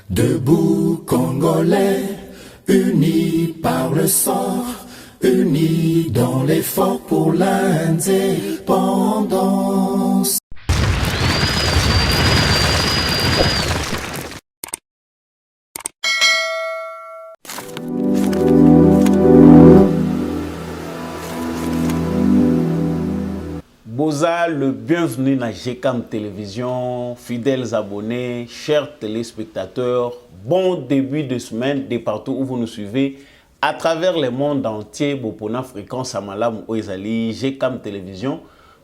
Debout Congolais, unis par le sang, unis dans l'effort pour l'indépendance. Boza, le bienvenu dans GCAM Télévision, fidèles abonnés, chers téléspectateurs, bon début de semaine de partout où vous nous suivez, à travers le monde entier, Bopona Fréquence Amalam Oezali, GCAM Télévision,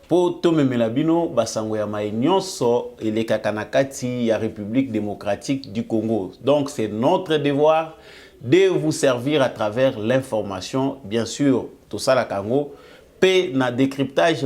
pour Tome Melabino, Basango Yamae Nyonso et les Kakanakati, la République démocratique du Congo. Donc c'est notre devoir de vous servir à travers l'information, bien sûr, tout ça la Congo. Na décryptage,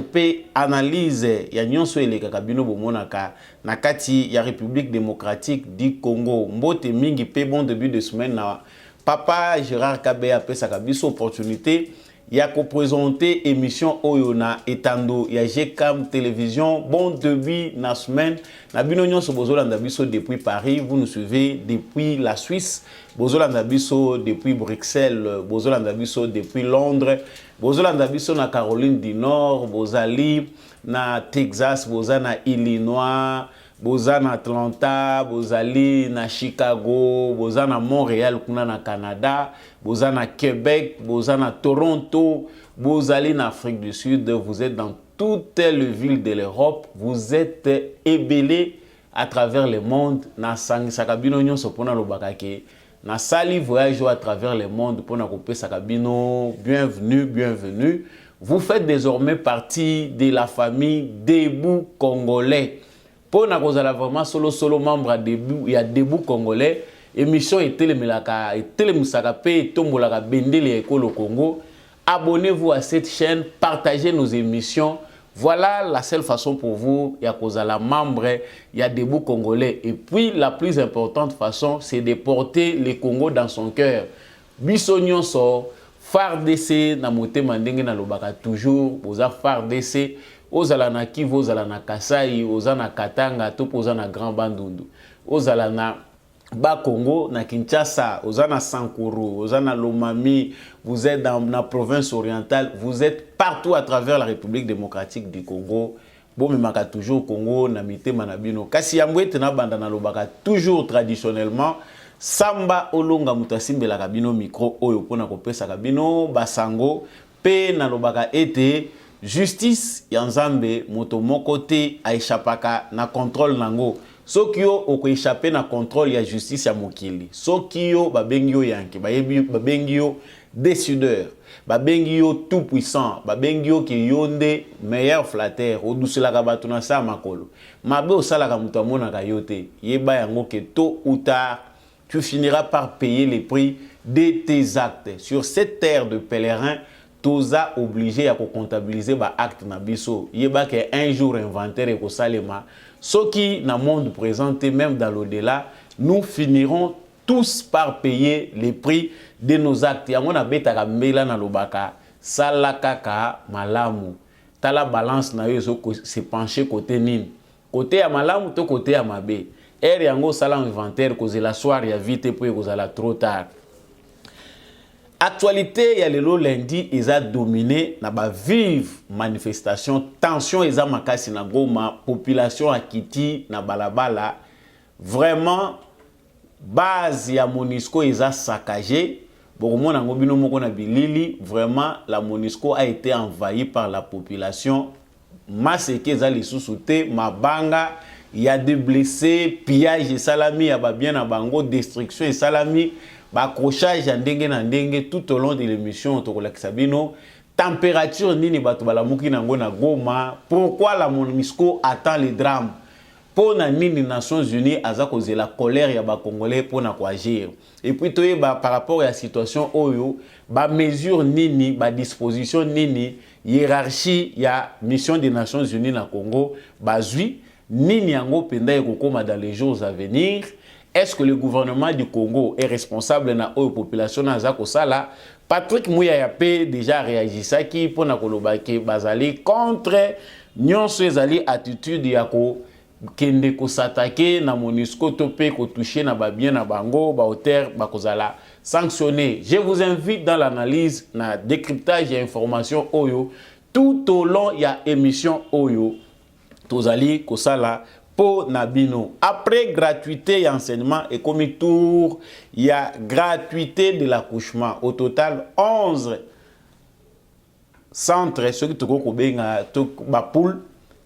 analyse, ya nyonso ele kakabino bomonaka na kati ya République démocratique du Congo. Mbote mingi bon début de semaine na Papa Gérard Kabea pesa kabiso opportunité ya ko présenter émission Oyona etando ya GCAM Télévision. Bon début na semaine na bino nyonso bozolanda biso depuis Paris, vous nous suivez depuis la Suisse, bozolanda biso depuis Bruxelles, bozolanda biso depuis Londres, bozolanda biso na Caroline du Nord, bozali na Texas, bozali na Illinois, bozali na Atlanta, bozali na Chicago, bozali na Montréal kuna na Canada, bozali na Québec, bozali na Toronto, bozali na Afrique du Sud, vous êtes dans toutes les villes de l'Europe, vous êtes ébélés à travers le monde. Na sangi sakabino nyonso pona lobakake. Na sali voyage à travers le monde pour couper Sakabino. Bienvenue, bienvenue. Vous faites désormais partie de la famille Debout Congolais. Pour nous vraiment solo membre Debout, il y a Debout Congolais. Émission est télémelaka, et télémusakape, et tombolaka bendele ekolo Congo. Abonnez-vous à cette chaîne, partagez nos émissions. Voilà la seule façon pour vous, il y a la membre, il y a Debout Congolais. Et puis la plus importante façon, c'est de porter le Congo dans son cœur. Bissonyon so, FARDC, na mote mandenge na lobaka toujours, oza FARDC, ozala na Kivu, ozala na Kasai, oza na Katanga, topo oza na Grand Bandundu, ozala na Bas-Congo, na Kinshasa, oza na Sankuru, oza na Lomami, vous êtes dans la province orientale, vous êtes partout à travers la République démocratique du Congo. Bon, mais maka toujours Congo, na mite manabino. Kasi yamwe tena banda na lobaka toujours traditionnellement. Samba olonga mutasimbe la kabino micro oyo pona kopesa kabino basango pe na lobaka ete justice yanzambe moto mokote aishapaka na contrôle nango. Soki yo oko échapper na contrôle ya justice ya mokili. Soki yo babengi yo yanke, babengi yo décideur, babengi yo tout puissant, babengi yo ki yonde meilleur flatteur, oduselaka bato na sa makolo. Mabe osalaka mutu amonaka yo te. Yeba yango ke tôt ou tard, tu finiras par payer les prix de tes actes. Sur cette terre de pèlerin, toza obligé à comptabiliser ba acte na biso. Yeba ke un jour inventaire et ko salema. Ce qui, dans le monde présenté, même dans l'au-delà, nous finirons tous par payer les prix de nos actes. Yango na betaka mbela na lobaka, salakaka malamu. Tala balance na yo se pencher côté nini. Côté ya malamu to côté ya mabe. Yango sala inventaire cause la soirée ya vite pour cause la trop tard. Actualité, il y a le lundi, ils ont dominé, na ba vive manifestation, tension, ils ont makasi na goma, population a kiti na balabala. Vraiment, base ya Monisco, ils ont saccagé. Bon, na ngobino moko na bilili, vraiment, la Monisco a été envahie par la population. Maseke za li sous-souté, mabanga, il y a des blessés, pillage et salami, il y a bien na bango, destruction et salami. Accrochage ndenge na ndenge tout au long de l'émission tokolakisa bino température nini bato balamuki nango na Goma, pourquoi la MONUSCO attend le drame pona nini Nations Unies aza cause la colère ya ba congolais pona ko agir et puis toyeba par rapport à la situation oyo ba mesure nini ba disposition nini hiérarchie ya mission des Nations Unies na Congo bazui nini yango penda ekokoma dans les jours à venir. Est-ce que le gouvernement du Congo est responsable na la population na zako sala? Patrick Mouyayape déjà réagi ça qui pour na kolobake bazali contre nyonso ezali attitude yako kende ko s'attaquer na MONUSCO topé ko toucher na ba bien na bango ba hauteur ba kozala sanctionné. Je vous invite dans l'analyse na décryptage et information oyo tout au long ya émission oyo tozali kosala po nabino. Après gratuité et enseignement et comme tour il y a gratuité de l'accouchement. Au total 11 centres ceux qui toko kobenga to ba poule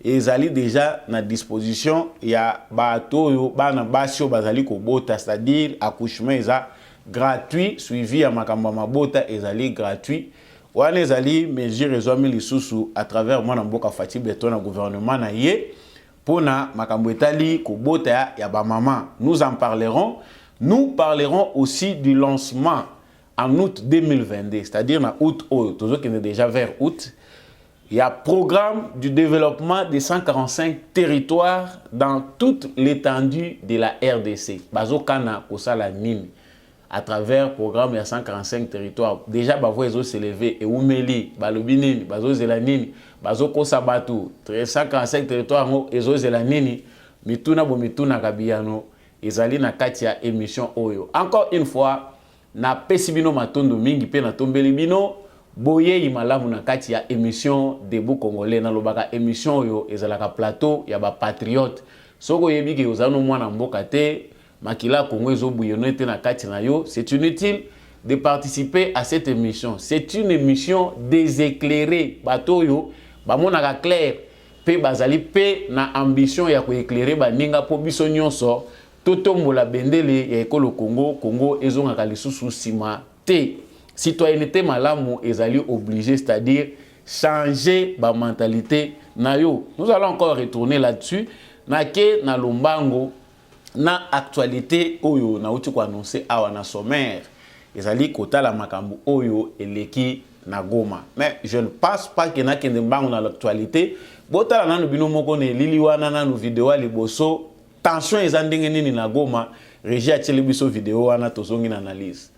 ezali déjà na disposition ya bato yo bana basio bazali kobota, c'est-à-dire accouchement eza gratuit suivi ya makambo mabota ezali gratuit. Wana ezali mesure ezwami lisusu à travers mwana mboka Fati Beton na gouvernement na ye pona makambo etali kobota ya ba maman. Nous en parlerons. Nous parlerons aussi du lancement en août 2022, c'est-à-dire en août, toujours qui est déjà vers août. Il y a programme du développement des 145 territoires dans toute l'étendue de la RDC. Bazo Kana Kosala Nini. À travers programme, il y a 145 territoires. Déjà, Bavo Ezo s'élever et Oumeli, Balobinini, Bazo Zelanini, Bazo Kosabatu, 145 territoires, Ezo Zelanini, Mituna Bomituna Gabiano, Ezali na Katia émission Oyo. Encore une fois, na Pesibino Matondo Mingi pe na Tombeli Bino. Boye imalamu na kati ya émission Debout Congolais na lobaka émission yo ezalaka plateau ya ba patriote soko yebiki ozano mwana mboka te makila Congo ezobuyono te na kati na yo. C'est inutile de participer à cette émission. C'est une émission déséclairée bato yo bamonaka clair pe bazali pe na ambition ya ko éclairer baninga po biso nyonso totombola bendele ya ekolo Congo ezongaka lisusu sima te. Citoyenneté malamu ezali obligé, c'est-à-dire changer ma mentalité na yo. Nous allons encore retourner là-dessus. Na ke na lombango na actualité oyo na uti ko annoncer awa na sommaire ezali kota la makambo oyo eleki na Goma. Mais je ne pense pas que na kende mbango na l'actualité. Botala nanu bino moko ne lili wana nanu vidéo liboso tension ezandenge nini na Goma. Régie ateli biso vidéo wana tozongi na analyse.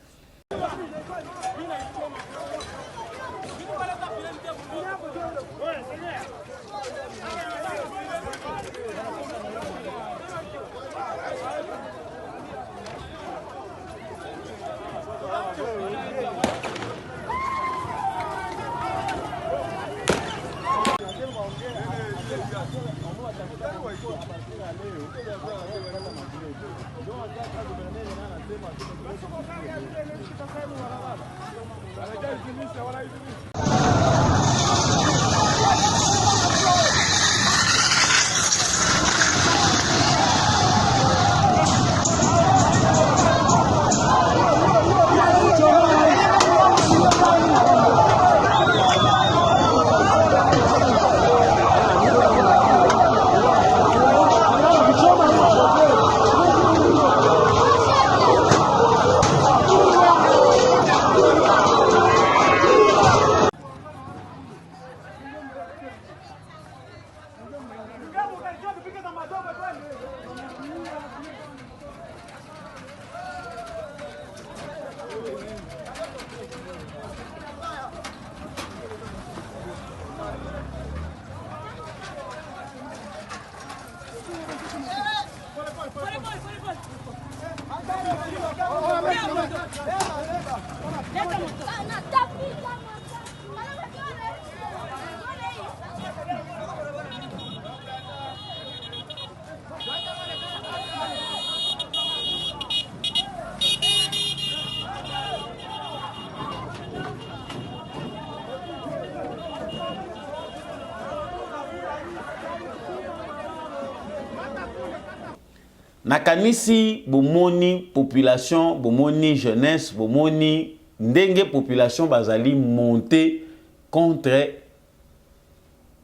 Nakanisi bomoni population, bomoni jeunesse, bomoni ndenge population bazali monter contre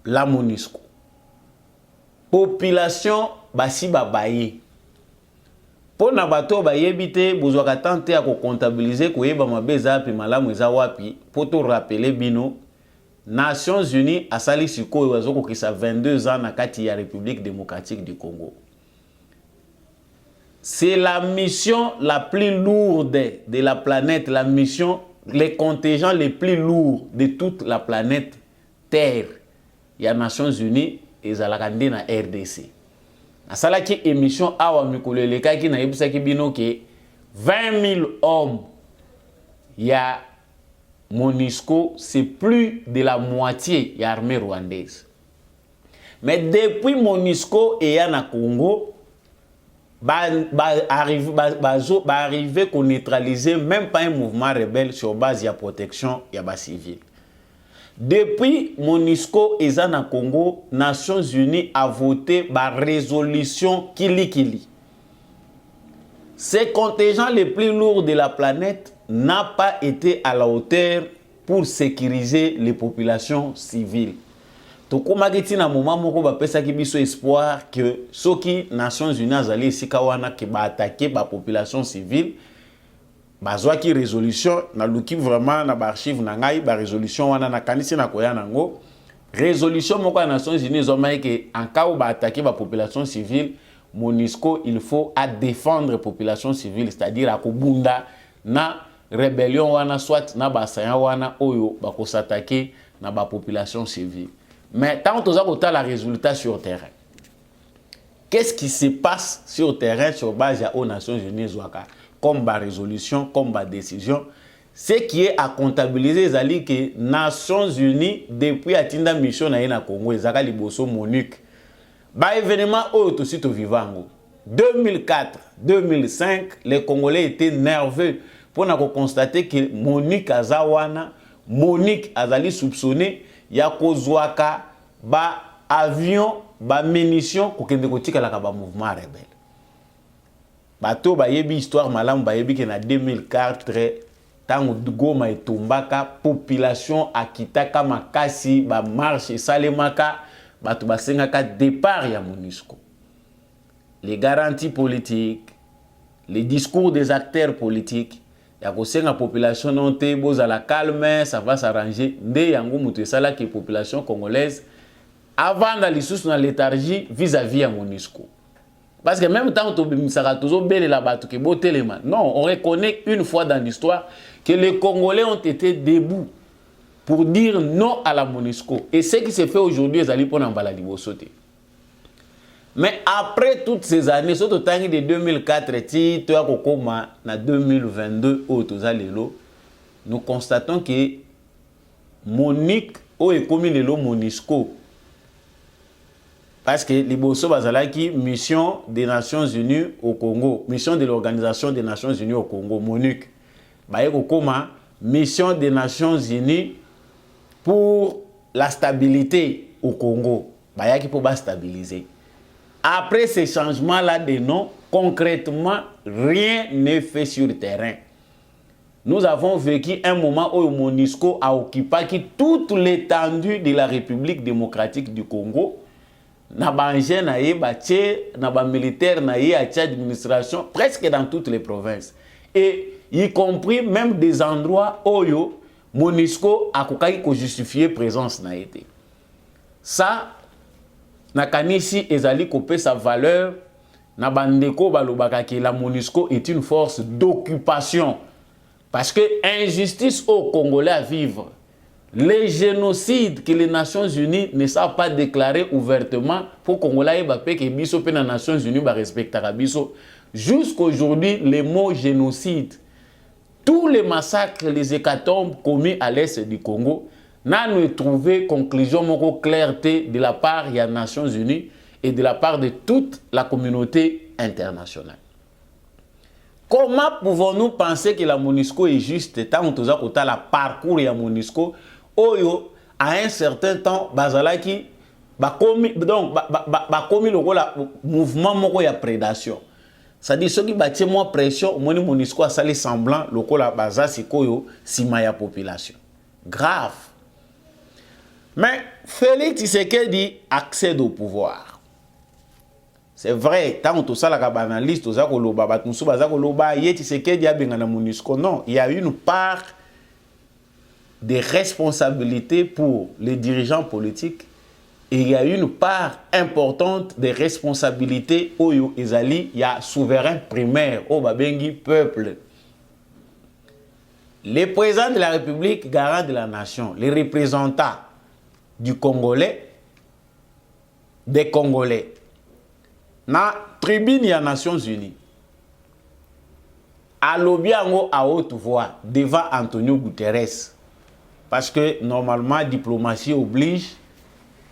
la MONUSCO. Population basi babaye. Pour na bato bayebite bozwaka tante ya ko comptabiliser ko yeba mabeza pe malamu eza wapi poto rappeler bino Nations Unies asali sikoyo bazoko kisa 22 ans na kati ya République démocratique du Congo. C'est la mission la plus lourde de la planète, la mission, les contingents les plus lourds de toute la planète Terre. Il y a Nations Unies et Zalakande na RDC. asala ki émission awa mikolo elekaki na yebisaki bino ke 20 000 hommes ya MONUSCO, c'est plus de la moitié de l'armée rwandaise. Mais depuis MONUSCO et na Congo, arriver qu'on neutraliser même pas un mouvement rebelle sur base de la protection de la civile. Depuis MONUSCO et na Congo, Nations Unies a voté la résolution Kili. Ces contingents les plus lourds de la planète n'a pas été à la hauteur pour sécuriser les populations civiles. Tokomageti na moment moko ba pesa ki biso espoir que ceux qui Nations Unies azali sika wana ke ba attaquer ba population civile bazwa ki résolution na luki vraiment na ba archive na ngai ba résolution wana na kanisi na koya nango résolution moko na Nations Unies zoma ke en cas où ba attaquer ba population civile MONUSCO il faut à défendre population civile, c'est-à-dire à kobunda na rébellion wana soit na basaya wana oyo bako s'attaquer na ba population civile. Mais tant que tu as la résultat sur terrain, qu'est-ce qui se passe sur terrain sur base aux Nations Unies comme ba résolution, comme ba décision? Ce qui est à comptabiliser, c'est que les Nations Unies depuis atinda mission na Congo, ezaka liboso MONUC. Ba événement oyo aussi to vivango. 2004, 2005, les Congolais étaient nerveux pour constater que MONUC azawana, MONUC azali soupçonné ya kozwaka ba avion, ba munitions kokende kotika la ba mouvement rebelle. Bato ba yebi histoire malamu ba yebi que na 2004 tango Goma etombaka population akitaka makasi ba marche salemaka bato basengaka départ ya MONUSCO. Les garanties politiques, les discours des acteurs politiques, ya kosenga population non te boza la calme, ça va s'arranger. Nde yango mutu esala que population congolaise avant d'aller sous la léthargie vis-à-vis à MONUSCO. Parce que même tant que misaka tozo belle la bato ke botelema. Non, on reconnaît une fois dans l'histoire que les Congolais ont été debout pour dire non à la MONUSCO. Et ce qui se fait aujourd'hui, c'est pour n'embala libosoté. Mais après toutes ces années, surtout temps de 2004, en 2022, nous constatons que MONUC est comme le MONUSCO. Parce que Liboso Bazalaki, mission des Nations Unies au Congo, mission de l'Organisation des Nations Unies au Congo, MONUC. Mission des Nations Unies pour la stabilité au Congo. Bayaki pour stabiliser. Après ces changements-là de nom, concrètement, rien n'est fait sur le terrain. Nous avons vécu un moment où MONUSCO a occupé toute l'étendue de la République démocratique du Congo. Nabangé naye baché, naba militaire naye à administration presque dans toutes les provinces. Et y compris même des endroits où MONUSCO a justifié présence na été. Ça nakanisi ezali kopé sa valeur na bandeko balobaka que la MONUSCO est une force d'occupation parce que injustice aux Congolais à vivre. Les génocides que les Nations Unies ne savent pas déclarer ouvertement pour Congolais et que biso pe na Nations Unies ba respectera biso. Jusqu'aujourd'hui, le mot génocide, tous les massacres, les hécatombes commis à l'est du Congo, n'a trouvé conclusion moko clarté de la part des Nations Unies et de la part de toute la communauté internationale. Comment pouvons-nous penser que la MONUSCO est juste tant que nous la parcours de la MONUSCO oyo à un certain temps bazalaki bakomi donc bakomi le mouvement moko ya prédation. C'est-à-dire ceux qui bâtissent moins pression moni MONUSCO a sali semblant lokola baza sikoyo sima ya population. Grave. Mais Félix Tshisekedi accède au pouvoir. C'est vrai, tant que ça la banaliste, tout ça que le baba tout ça que le baba Tshisekedi a bien na MONUSCO. Non, il y a une part de responsabilité pour les dirigeants politiques et il y a une part importante de responsabilité au ezali il y a souverain primaire au babengi peuple. Les présidents de la République, garant de la nation, les représentants du Congolais, des Congolais. na tribune ya Nations Unies alobi yango à haute voix devant Antonio Guterres, parce que normalement diplomatie oblige,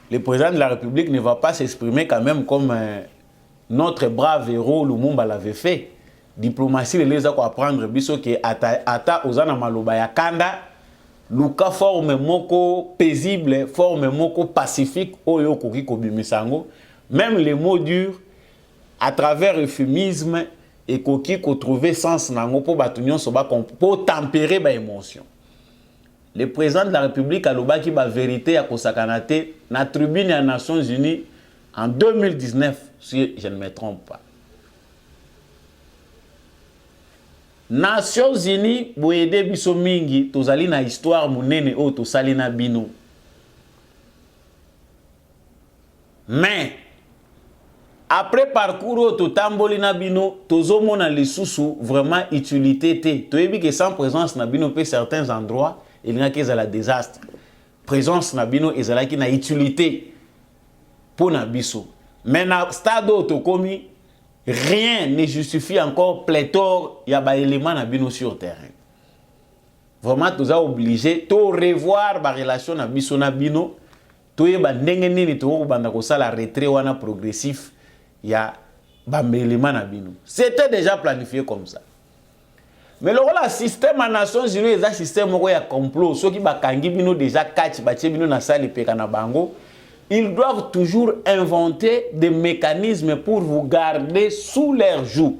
le président de la République ne va pas s'exprimer quand même comme notre brave héros Lumumba l'avait fait. Diplomatie les a quoi apprendre biso que ata ozana maloba ya kanda luka forme moko paisible, forme moko pacifique oyo koki kobimisango, même les mots durs à travers euphémisme et koki ko trouver sens nango po batunyon so ba pour tempérer ba émotion. Le président de la République a lobaki ba vérité ya kosakanate na tribune des Nations Unies en 2019 si je ne me trompe pas. Nations Unies boyede biso mingi tozali na histoire munene o tosali na bino. Mais après parcours totamboli na bino tozomona lisusu vraiment utilité te. Toyebi que sans présence na bino pe certains endroits il n'y a que la désastre. Présence na bino ezalaki na utilité pour na biso. Mais na stade tokomi rien ne justifie encore pléthore ya ba élément na bino sur terrain. Vraiment tu as obligé de revoir ba relation na biso na bino. Tu yeba ndenge nini to banda ko sala retrait wana progressif ya ba élément na bino. C'était déjà planifié comme ça. Mais le système à Nations Unies est un système où il y a complot. Ceux qui bakangi bino déjà catch bache bino na sali peka na bango. Ils doivent toujours inventer des mécanismes pour vous garder sous leur joug.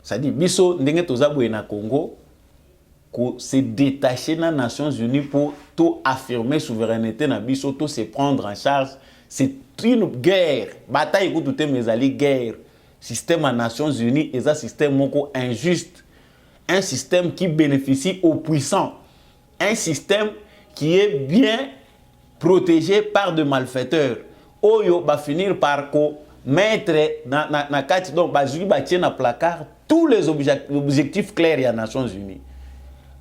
C'est-à-dire, biso ndenge tozaboué na Congo, ko se détacher na Nations Unies pour tout affirmer souveraineté na biso, tout se prendre en charge. C'est une guerre. Bataille que tout est mes alliés, guerre. Système à Nations Unies est un système moko injuste. Un système qui bénéficie aux puissants. Un système qui est bien protégé par de malfaiteurs. Oyo va finir par mettre na kati donc bazui ba tient na placard tous les objectifs clairs ya Nations Unies.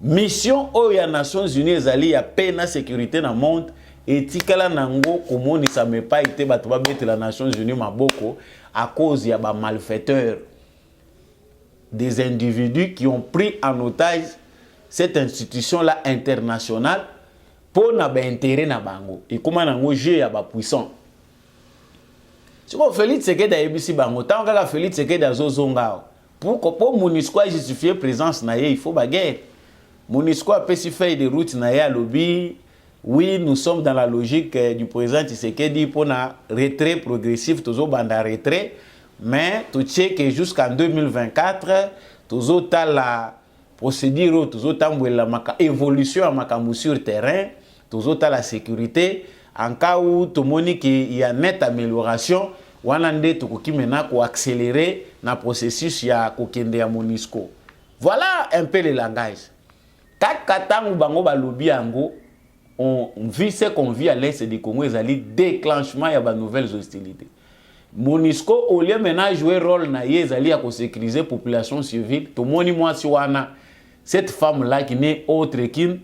Mission oyo ya Nations Unies ezali ya paix na sécurité na monde et tikala nango komoni ça me pas été bato ba mettre la Nations Unies maboko à cause ya ba malfaiteurs, des individus qui ont pris en otage cette institution là internationale pour na ba intérêt na bango et comment nango jeu ya ba puissant. Si on Félix Tshisekedi a ebisi bango tant que Félix Tshisekedi azozonga pour MONUSCO justifier présence na ye il faut baguerre. MONUSCO a fait des routes na ye à lobby. Oui, nous sommes dans la logique du président Tshisekedi pour un retrait progressif, toujours banda retrait, mais tout ce que jusqu'en 2024, toujours la procédure, toujours la évolution à makamou sur terrain, toujours la sécurité, en cas où tout le monde qu'il y a nette amélioration, wanande tukuki mena ko accélérer na processus ya kokende ya MONUSCO. Voilà un peu le langage. Kakatangu bango balobi yango, on vit ce qu'on vit à l'est du Congo, ils allaient déclenchement de nouvelles hostilités. MONUSCO, au lieu maintenant de jouer rôle, ils allaient à sécuriser la population civile. Tout le monde, moi, si on a cette femme-là qui n'est autre qu'une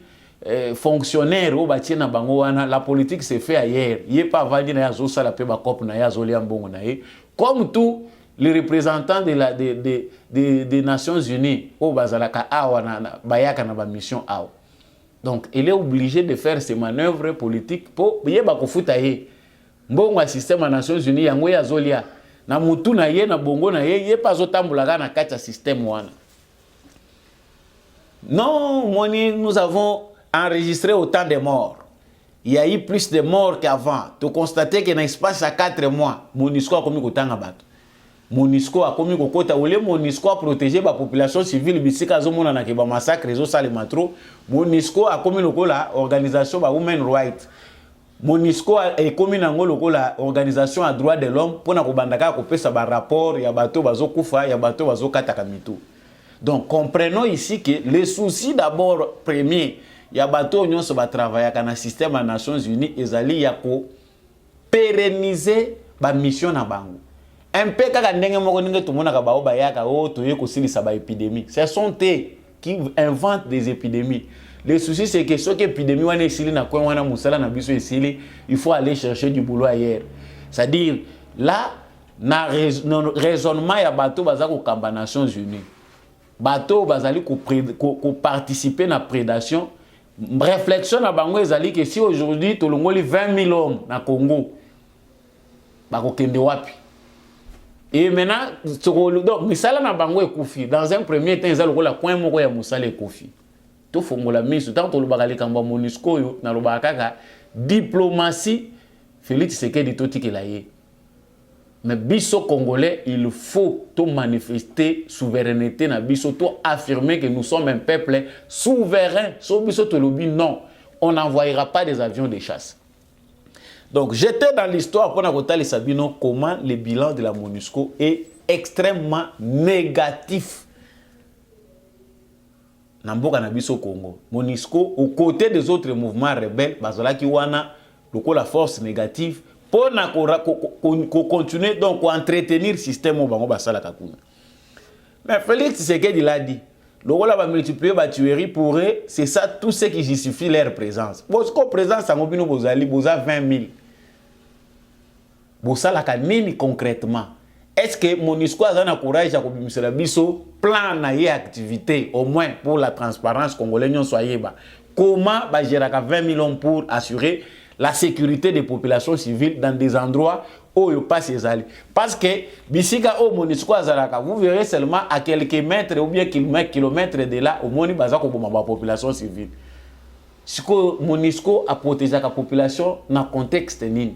fonctionnaire, la politique s'est faite ailleurs. Il n'y a pas vendu à Zosa la paix, comme tous les représentants des Nations Unies, au Bazalaka, Bayaka, na mission. Donc, il est obligé de faire ces manœuvres politiques pour yeba kofuta ye. Mbongo a système des Nations Unies yango ya zolia. Na mutu na ye na bongo na ye pas otambulaga na kati ya système wana. Non, nous avons enregistré autant de morts. Il y a eu plus de morts qu'avant. Tu constates que dans l'espace à 4 mois, MONUSCO a commis autant de bateaux. MONUSCO a commis kokota ou le MONUSCO a protégé la population civile bisika zomona na ke ba massacre zo sale matro. MONUSCO a commis la organisation ba women rights. MONUSCO a commis nango la organisation à droit de l'homme pour na kobandaka ko pesa ba rapport ya bato bazo kufa ya bato bazo kataka mitu. Donc comprenons ici que le souci d'abord premier ya bato nyonso ba travailler kana système des Nations Unies ezali ya ko pérenniser ba mission na bango. Un peu comme ndenge moko ninge tumona ka bao bayaka o toye ko silisa ba épidémie. Ce sont eux qui inventent des épidémies. Le souci c'est que ce que épidémie wana esili na kwa wana musala na biso esili, il faut aller chercher du boulot ailleurs. C'est-à-dire Là, na raisonnement ya bateau baza ko kamba Nations Unies. Bateau bazali ko participer na prédation. Réflexion na bango ezali que si aujourd'hui to longoli 20 000 hommes na Congo, bako kende wapi? Et maintenant, donc misala na bango ekufi. Dans un premier temps, ezali ko la coin moko ya musala ekufi. To fongola misu tant to lobaka likamba MONUSCO yo na lobaka kaka diplomatie Félix Tshisekedi totikela ye. Mais biso congolais, il faut tout manifester souveraineté na biso, tout affirmer que nous sommes un peuple souverain. So biso to lobi non, on n'envoyera pas des avions de chasse. Donc j'étais dans l'histoire pour Nakotali Sabino comment le bilan de la MONUSCO est extrêmement négatif. Namboka na biso Congo, MONUSCO aux côtés des autres mouvements rebelles, bazola ki wana loko la force négative pour continuer donc à entretenir le système au Bango Basala Kakuna. Mais Félix Tshisekedi l'a dit, le rôle va multiplier la tuerie pour eux, c'est ça tout ce qui justifie leur présence. Parce que présence à Mobino Bozali, Boza 20 000. Bosala Kanini concrètement. Est-ce que MONUSCO a un courage à combiner la biso plan na activité au moins pour la transparence congolaise soyez bas. Comment va gérer 20 millions pour assurer la sécurité des populations civiles dans des endroits où il passe les alliés. Parce que, bisika au MONUSCO azalaka, vous verrez seulement à quelques mètres ou bien kilomètres de là, au MONUSCO bazako bomba population civile. Ce que MONUSCO a protégé la population dans le contexte nini.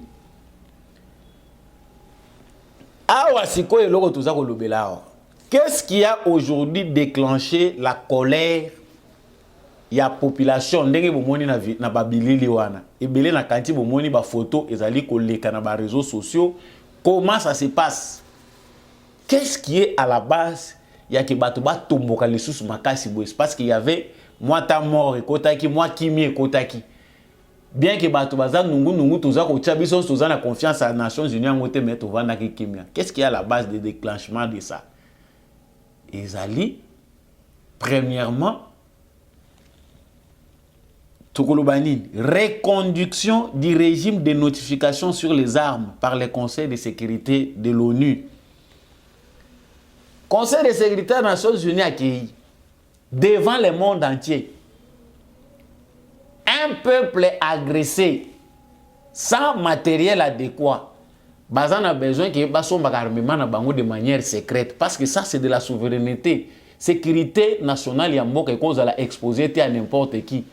Qu'est-ce qui a aujourd'hui déclenché la colère? Il y a population ndenge bomoni na babilili wana ebele na kanti bomoni ba photo ezali koleka na ba réseaux sociaux. Comment ça se passe? Qu'est-ce qui est à la base? Il y a que bato ba tomboka lisusu makasi boys parce qu'il y avait moi ta mort ekotaki moi kimi ekotaki. Bien que bato baza nungu toza ko tchabiso toza na confiance à Nations Unies ngote mais to vanda ki kimia. Qu'est-ce qui est à la base du déclenchement de ça? Ezali premièrement reconduction du régime de notification sur les armes par le Conseil de sécurité de l'ONU. Conseil de sécurité des Nations Unies accueilli devant le monde entier. Un peuple agressé sans matériel adéquat. Bazan a besoin que son armement de manière secrète parce que ça c'est de la souveraineté. Sécurité nationale yamboka et qu'on a exposé à n'importe qui.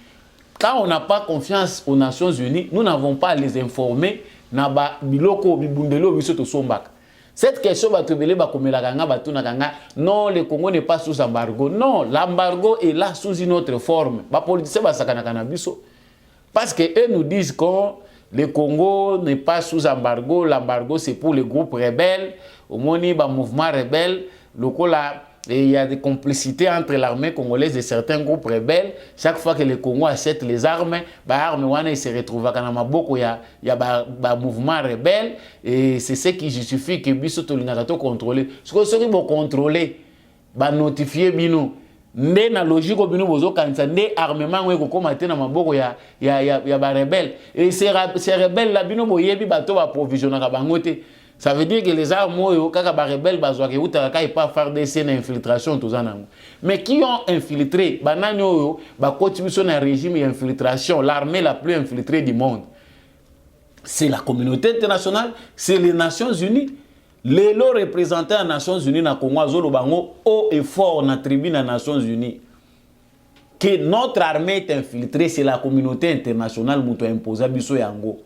Quand on n'a pas confiance aux Nations Unies, nous n'avons pas à les informer. Cette question non, le Congo n'est pas sous embargo. Non, l'embargo est là sous une autre forme. Parce qu'eux nous disent que le Congo n'est pas sous embargo. L'embargo, c'est pour les groupes rebelles. Au mouvement rebelle, et il y a des complicités entre l'armée congolaise et certains groupes rebelles. Chaque fois que le Congo achète les armes, il se retrouve à Maboko, il y a un mouvement rebelle. Et c'est ce qui justifie que Biso Tolinato contrôle. Ce que ceux qui vont contrôler, notifier Bino. Né na logique au Bino Bozo Kansa, né armement, ouais, comme matin na Maboko, il y a rebelles. Et ces rebelles, là, Bino Boyebi, bateau approvisionné à Bangote. Ça veut dire que les armes, quand les rebelles ne peuvent pas faire des scènes d'infiltration. Mais qui ont infiltré, continuent un régime d'infiltration, l'armée la plus infiltrée du monde. C'est la communauté internationale, c'est les Nations Unies. Les représentants des Nations Unies dans le Congo, haut et fort dans la tribune des Nations Unies. Que notre armée est infiltrée, c'est la communauté internationale qui a imposé Biso Yango.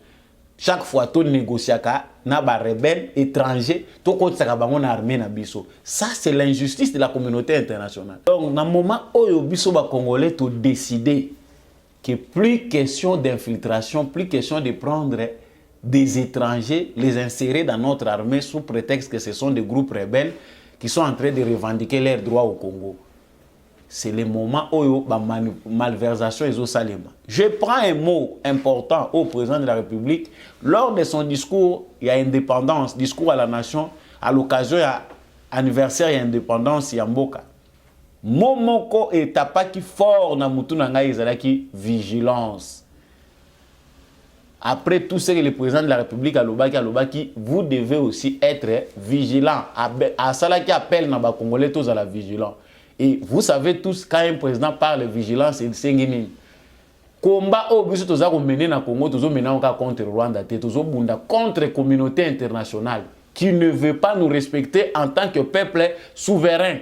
Chaque fois que tu négocies avec les rebelles étrangers, tu as une armée na biso. Ça, c'est l'injustice de la communauté internationale. Donc, dans le moment où les Congolais ont décidé que plus question d'infiltration, plus question de prendre des étrangers, les insérer dans notre armée sous prétexte que ce sont des groupes rebelles qui sont en train de revendiquer leurs droits au Congo. C'est le moment où la malversation est au Salima. Je prends un mot important au président de la République. Lors de son discours, il y a indépendance, discours à la nation, à l'occasion de l'anniversaire de l'indépendance, il y a Mboka. Momoko est tapaki fort na mutu na ngai ezalaki vigilance. Après tout ce que le président de la République a lobaki, vous devez aussi être vigilant. À cela qui appelle les Congolais tous à la vigilance. Et vous savez tous, quand un président parle de vigilance, c'est le combat au but de mener na Congo, de mener contre Rwanda, contre la communauté internationale qui ne veut pas nous respecter en tant que peuple souverain.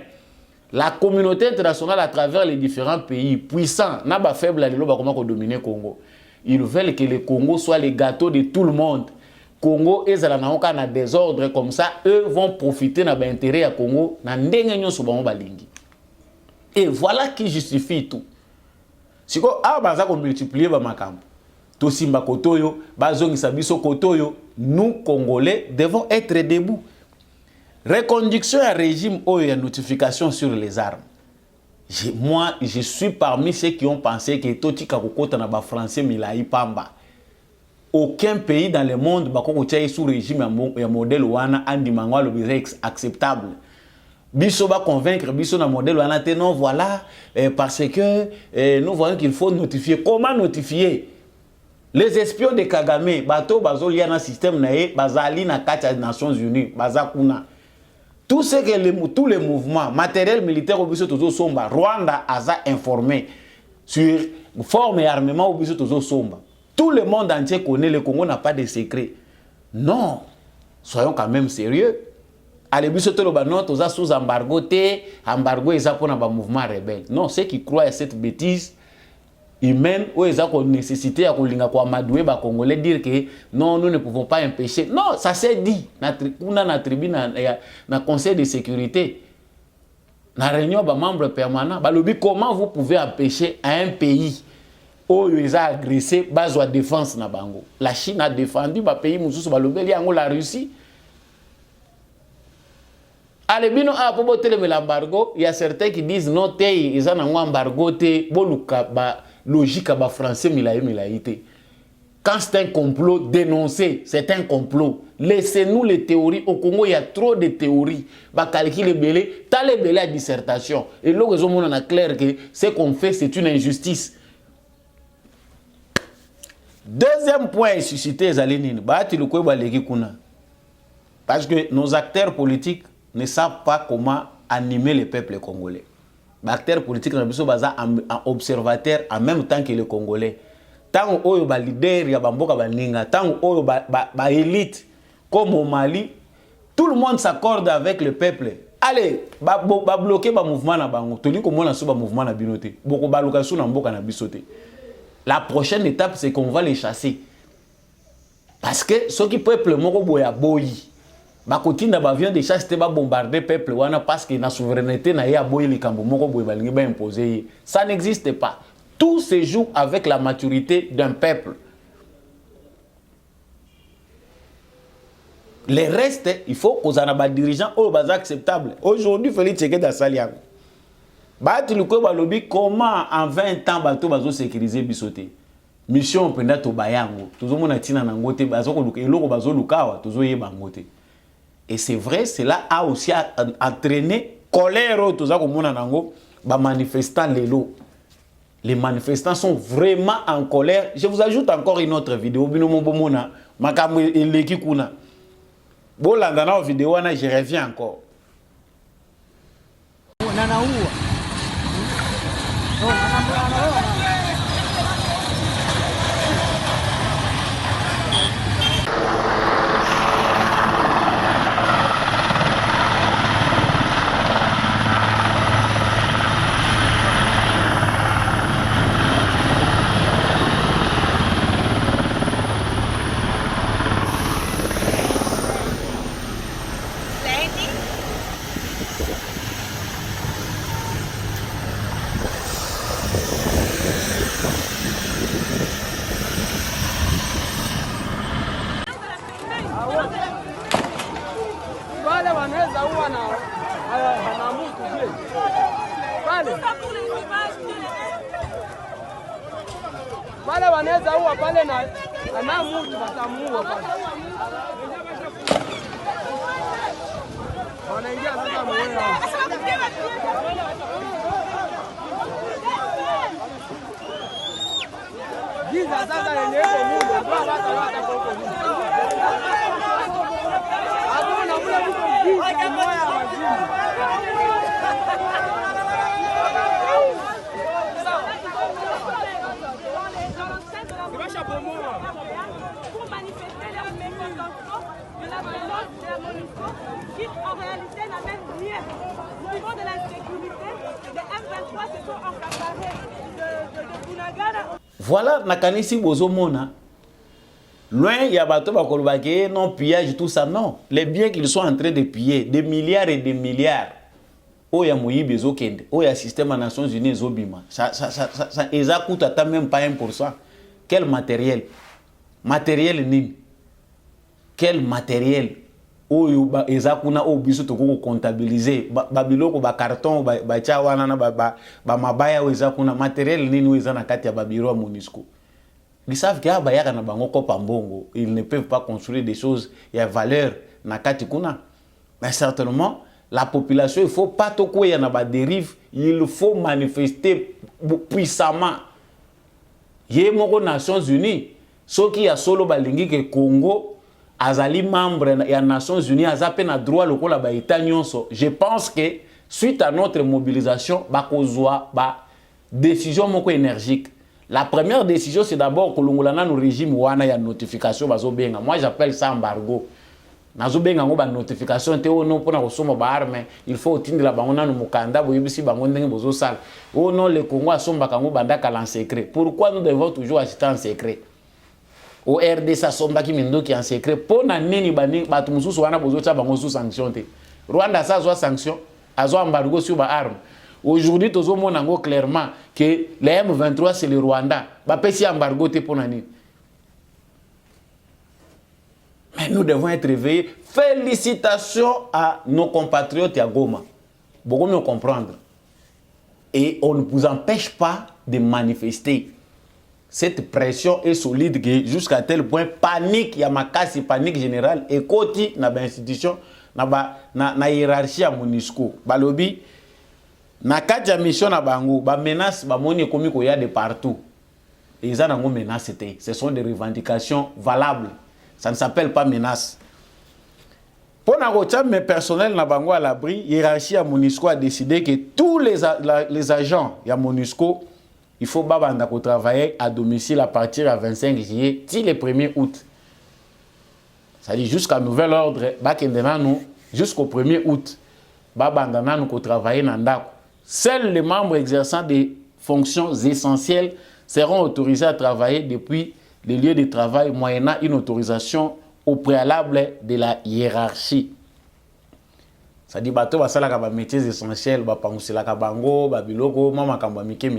La communauté internationale à travers les différents pays puissants, n'a pas faible à l'élo, comment dominer le Congo. Ils veulent que le Congo soit le gâteau de tout le monde. Congo et Zalanaoka na désordre comme ça, eux vont profiter de l'intérêt à Congo. Et voilà qui justifie tout. Si on a multiplié les makambo, Tosimba Kotoyo, Bazongi Sabiso Kotoyo, nous Congolais devons être debout. Reconduction à régime ou à notification sur les armes. Moi, je suis parmi ceux qui ont pensé que Toti Kakokota na ba français Milaï Pamba. Aucun pays dans le monde est sous régime un modèle wana andi mangwa le acceptable. Biso va convaincre biso na modèle wana te non voilà parce que nous voyons qu'il faut notifier. Comment notifier? Les espions de Kagame bato bazo lié na système naé bazali na kati des Nations Unies bazakuna. Tout ce que tous les mouvements matériel militaire au biso tozo somba Rwanda a informé sur forme et armement au biso tozo somba. Tout le monde entier connaît le Congo n'a pas de secret. Non, soyons quand même sérieux. Allez, biso tolo banon toza sous embargo embargo eza pour na ba mouvement rebelle. Non, ceux qui croient à cette bêtise humaine ou eza ko nécessité à kolinga ko amadoué ba congolais dire que non nous ne pouvons pas empêcher. Non, ça s'est dit na tribune na conseil de sécurité. Na réunion ba membre permanent, ba lobi comment vous pouvez empêcher à un pays où ils ont agressé base de défense na bango. La Chine a défendu ba pays mususu ba lobi yango la Russie. Allez, bino a pour botter l'embargo, il y a certains qui disent non, ils ont un embargo, logique à français, milaïté. Quand c'est un complot, dénoncé, c'est un complot. Laissez-nous les théories. Au Congo, il y a trop de théories. Bah, calculer belé, t'as les belé à dissertation. Et là, on a clair que ce qu'on fait, c'est une injustice. Deuxième point suscité, parce que nos acteurs politiques ne savent pas comment animer le peuple congolais. Les acteurs politiques sont observateurs en même temps que les Congolais. Tant que les leaders, tant que les élites, comme au Mali, tout le monde s'accorde avec le peuple. Allez, bloquer le mouvement. La prochaine étape, c'est qu'on va les chasser. Parce que ceux qui peuple boyi. Bakoti na bavion de chasse te ba bombarder peuple wana parce que la souveraineté na ya boyi likambo moko boyi balingi ba imposer. Ça n'existe pas. Tout se joue avec la maturité d'un peuple. Les restes, il faut qu'on ait des dirigeants acceptables. Aujourd'hui, Félix Tshisekedi a saliago. Bati luko balobi comment en 20 ans bato bazo sécuriser bisoté. Mission penda to bayango. Tozo mona tina na ngote bazo ko luka eloko bazo lukawa tozo yeba ngote. Et c'est vrai, cela a aussi entraîné colère aux manifestants. Les manifestants sont vraiment en colère. Je vous ajoute encore une autre vidéo. Je reviens encore. Wale wanaweza uwa pale na anamutu watamuua pale. Wanaingia sasa mwenyewe. Giza sasa yenyewe Mungu. Pour manifester leur mécontentement de la violence de la MONUSCO qui en réalité n'amène rien. Au niveau de la sécurité, les M23 se sont accaparés de Bunagana. Voilà, nakanisi bozomona. Loin, il y a bateau bakolobake, non, pillage, tout ça, non. Les biens qu'ils sont en train de piller, des milliards et des milliards. Oh, il y a Moïbe Ezokende, oh, il y a système des Nations Unies Ezobima. Ça coûte à même pas 1%. Quel matériel? Matériel nini? Quel matériel? Oh, ezakuna oh biso to ko comptabiliser ba biloko ba carton ba cha wana na ba mabaya ezakuna matériel nini ezana kati ya ba biro MONUSCO. Ils savent que abayaka na bango ko pambongo, ils ne peuvent pas construire des choses il y a valeur na kati kuna. Mais certainement la population il faut pas to ko ya na ba dérive, il faut manifester puissamment. Yé moko Nations Unies soki ya solo balingi ke Congo azali membre ya Nations Unies azape na droit lokola ba état nyonso. Je pense que suite à notre mobilisation bakozwa ba décision moko énergique. La première décision c'est d'abord kolongolana no régime wana ya notification bazobenga. Moi j'appelle ça embargo. Nazobenga ngo ba notification te ono pona kosoma ba arme, il faut tindela bango nanu mukanda boyebisi bango ndenge bozo sala. Oh non, le Congo asomba kango bandaka en secret. Pourquoi nous devons toujours acheter en secret? Au RDC asomba ki mindoki en secret. Pona nini bani batu mususu wana bozo cha bango sous sanction te. Rwanda sa zo sanction, azo embargo sur ba arme. Aujourd'hui tozo mona ngo clairement que les M23 c'est le Rwanda. Ba pesi embargo te pona nini. Mais nous devons être réveillés. Félicitations à nos compatriotes à Goma. Beaucoup mieux comprendre. Et on ne vous empêche pas de manifester. Cette pression est solide jusqu'à tel point panique, il y a ma casse panique générale et côté na ba institution na hiérarchie à MONUSCO. Balobi na kati ya mission na bango ba menace ba moni komi ko ya de partout. Et ça nango menace té. Ce sont des revendications valables. Ça ne s'appelle pas menace. Pour mes personnels na bango à l'abri, hiérarchie à MONUSCO a décidé que tous les agents à MONUSCO, il faut travailler à domicile à partir du 25 juillet, le 1er août. C'est-à-dire jusqu'à nouvel ordre, jusqu'au 1er août, travailler seuls les membres exerçant des fonctions essentielles seront autorisés à travailler depuis les lieux de travail moyennant une autorisation au préalable de la hiérarchie. Ça dit bateau basala ba métiers essentiels ba pangusela ka bango ba biloko mama kamba mike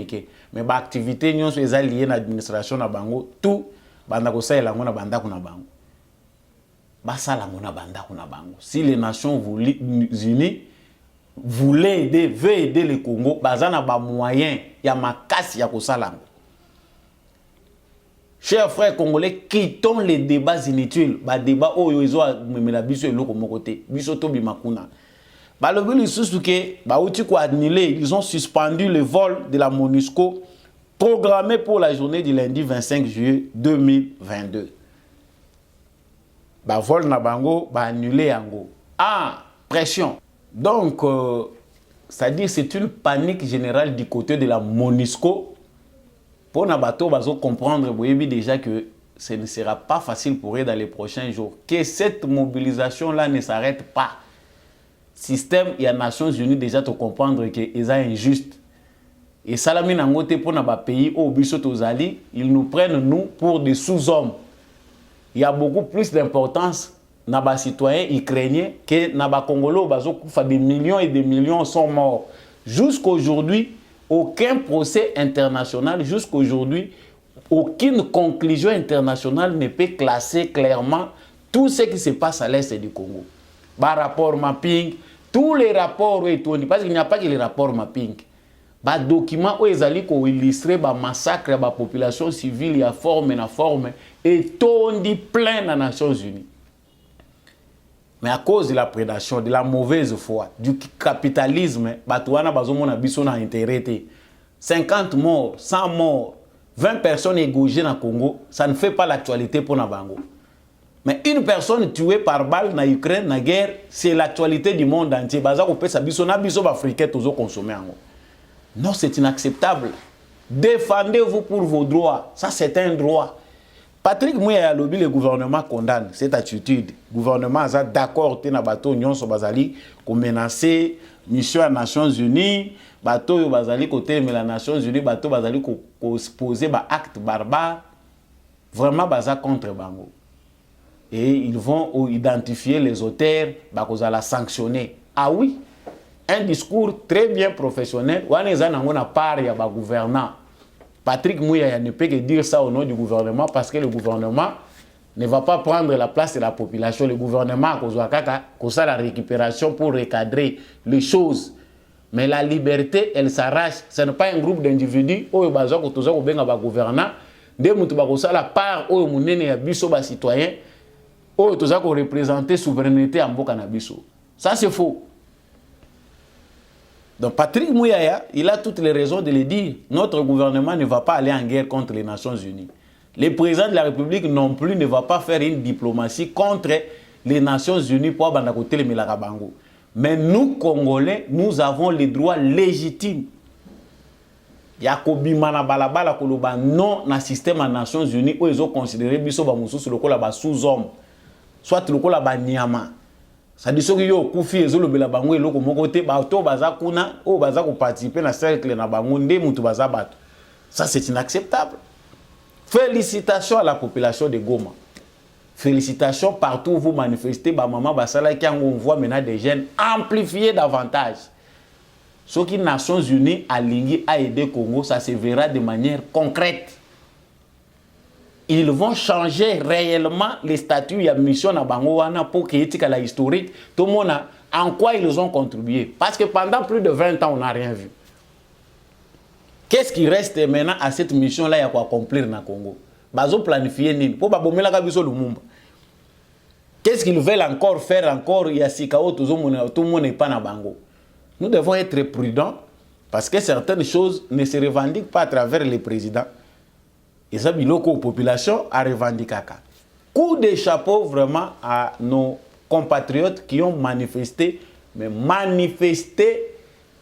mais ba activité nyonso eza lié na administration na bango tout banda ko sala ngona banda kuna bango basala ngona banda kuna bango. Si les Nations Unies voulaient aider, veut aider le Congo, bazana ba moyen ya makasi ya ko sala. Chers frères congolais, quittons les débats inutiles. Les débats où ils ont ils ont suspendu le vol de la MONUSCO programmé pour la journée du lundi 25 juillet 2022. Le vol na bango annulé yango. Ah, pression. Donc, c'est-à-dire c'est une panique générale du côté de la MONUSCO. Pour Nabato, bazo comprendre déjà que ce ne sera pas facile pour eux dans les prochains jours. Que cette mobilisation-là ne s'arrête pas. Système, il y a Nations Unies déjà te comprendre que c'est injuste. Et Salami Nangote pour nos pays au Bissotozali, ils nous prennent nous pour des sous-hommes. Il y a beaucoup plus d'importance dans les citoyens ukrainiens que dans les Congolais. Des millions et des millions sont morts. Jusqu'aujourd'hui, aucun procès international, jusqu'aujourd'hui, aucune conclusion internationale ne peut classer clairement tout ce qui se passe à l'est du Congo. Par rapport mapping, tous les rapports, parce qu'il n'y a pas que les rapports mapping. Les documents où ils allaient illustrer le massacre de la population civile, il y a forme, et tout dit plein dans les Nations Unies. Mais à cause de la prédation, de la mauvaise foi, du capitalisme, batouana bazomona biso na intérêt 50 morts, 100 morts, 20 personnes égorgées dans le Congo, ça ne fait pas l'actualité pour Nabango. Mais une personne tuée par balle dans l'Ukraine, dans la guerre, c'est l'actualité du monde entier. Non, c'est inacceptable. Défendez-vous pour vos droits. Ça, c'est un droit. Patrick Mouya Yalobi, le gouvernement condamne cette attitude. Le gouvernement est d'accord avec bateau Nyon Sobazali pour menacer mission des Nations Unies, bateau Bazali côté mais les Nations Unies, bateau Bazali pour poser des actes barbares. Vraiment, baza contre Bango. Et ils vont identifier les auteurs, baza la sanctionner. Ah oui, un discours très bien professionnel. On a part ya gouvernant. Patrick Mouya ne peut que dire ça au nom du gouvernement parce que le gouvernement ne va pas prendre la place de la population. Le gouvernement a la récupération pour recadrer les choses. Mais la liberté, elle s'arrache. Ce n'est pas un groupe d'individus qui ont gouvernant. La part où les citoyens ont représenté la souveraineté en Bokanabiso. Ça, c'est faux. Donc Patrick Mouyaya, il a toutes les raisons de le dire. Notre gouvernement ne va pas aller en guerre contre les Nations Unies. Le président de la République non plus ne va pas faire une diplomatie contre les Nations Unies pour abandoner le Milakabango. Mais nous, Congolais, nous avons les droits légitimes. Yakobi Manabalabala Koloba non dans le système des Nations Unies où ils ont considéré Bisso Bamoussou sur le col sous-homme, soit le col Banyama. Ça dit que yo kufi ezolo bela bango eloko moko te ba to baza kuna o baza ko participer na cercle na bango nde mutu baza bato. Ça c'est inacceptable. Félicitations à la population de Goma. Félicitations partout où vous manifestez ba maman basala qui on voit maintenant des jeunes amplifier davantage. Ce qui Nations Unies aligné à aider Congo, ça se verra de manière concrète. Ils vont changer réellement les statuts et la mission à Bangoana pour qu'il y ait la historique. Tout le monde en quoi ils ont contribué. Parce que pendant plus de 20 ans, on n'a rien vu. Qu'est-ce qui reste maintenant à cette mission-là à accomplir dans le Congo? Ils ont planifié Nini. Qu'est-ce qu'ils veulent encore faire encore? Il y a Sikao, tout le monde n'est pas dans Bango. Nous devons être prudents parce que certaines choses ne se revendiquent pas à travers les présidents. Et ça, la population a revendiqué. Coup de chapeau vraiment à nos compatriotes qui ont manifesté. Mais manifester